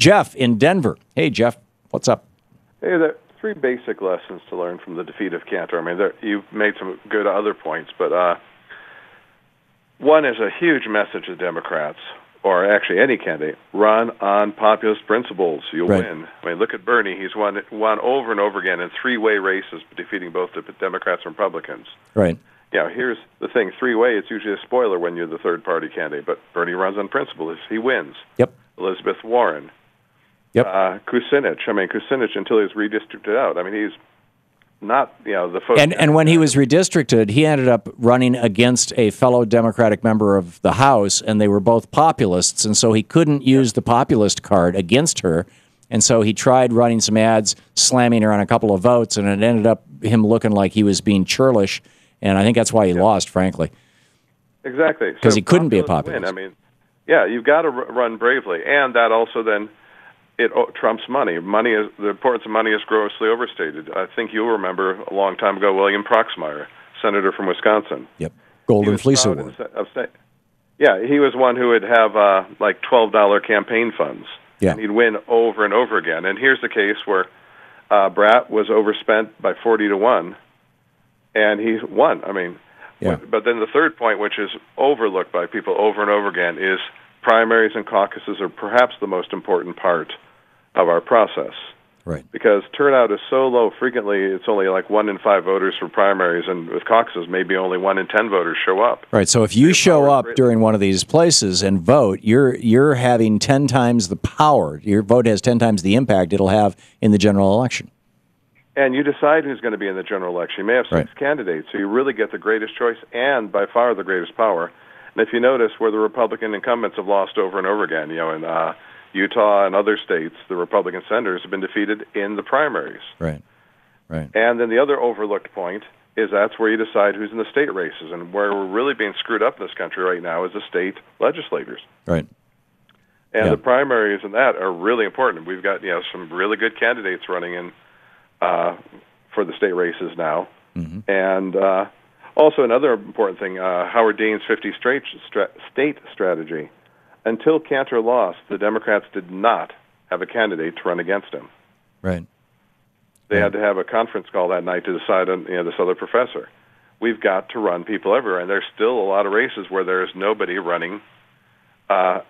Jeff in Denver. Hey, Jeff, what's up? Hey, there are three basic lessons to learn from the defeat of Cantor. I mean, you've made some good other points, but one is a huge message to Democrats, or actually any candidate: run on populist principles. You'll win. I mean, look at Bernie. He's won over and over again in three-way races, defeating both the Democrats and Republicans. Right. Yeah, here's the thing. Three-way, it's usually a spoiler when you're the third-party candidate, but Bernie runs on principles. He wins. Yep. Elizabeth Warren. Yep. Kucinich. I mean, Kucinich, until he was redistricted out, I mean, he's not, the folks. And when he was redistricted, he ended up running against a fellow Democratic member of the House, and they were both populists, and so he couldn't use the populist card against her, and so he tried running some ads, slamming her on a couple of votes, and it ended up him looking like he was being churlish, and I think that's why he lost, frankly. Exactly. Because he couldn't be a populist. I mean, you've got to run bravely, and that also then it trumps money. The importance of money is grossly overstated. I think you'll remember a long time ago William Proxmire, senator from Wisconsin. Yep, Golden Fleece Award. He was one who would have like $12 campaign funds. Yeah. And he'd win over and over again. And here's the case where Bratt was overspent by 40-1, and he won. I mean, but then the third point, which is overlooked by people over and over again, is primaries and caucuses are perhaps the most important part of our process. Right. Because turnout is so low, frequently it's only like 1 in 5 voters for primaries, and with caucuses, maybe only 1 in 10 voters show up. Right. So if you show up during one of these places and vote, you're having 10 times the power. Your vote has 10 times the impact it'll have in the general election. And you decide who's going to be in the general election. You may have 6 candidates, so you really get the greatest choice and by far the greatest power. And if you notice where the Republican incumbents have lost over and over again, in Utah and other states, the Republican senators have been defeated in the primaries. Right, right. And then the other overlooked point is that's where you decide who's in the state races. And where we're really being screwed up in this country right now is the state legislators. Right. And the primaries and that are really important. We've got some really good candidates running in for the state races now. Mm-hmm. And also another important thing, Howard Dean's 50 state strategy. Until Cantor lost, the Democrats did not have a candidate to run against him. Right. They had to have a conference call that night to decide on this other professor. We've got to run people everywhere, and there's still a lot of races where there's nobody running. A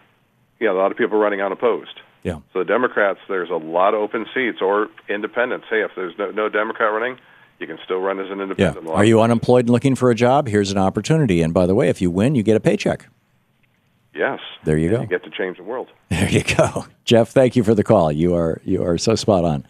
lot of people running unopposed. Yeah. So the Democrats, there's a lot of open seats, or independents. Hey, if there's no Democrat running, you can still run as an independent. Yeah. Are you unemployed and looking for a job? Here's an opportunity. And by the way, if you win, you get a paycheck. Yes. There you go. You get to change the world. There you go. Jeff, thank you for the call. You are so spot on.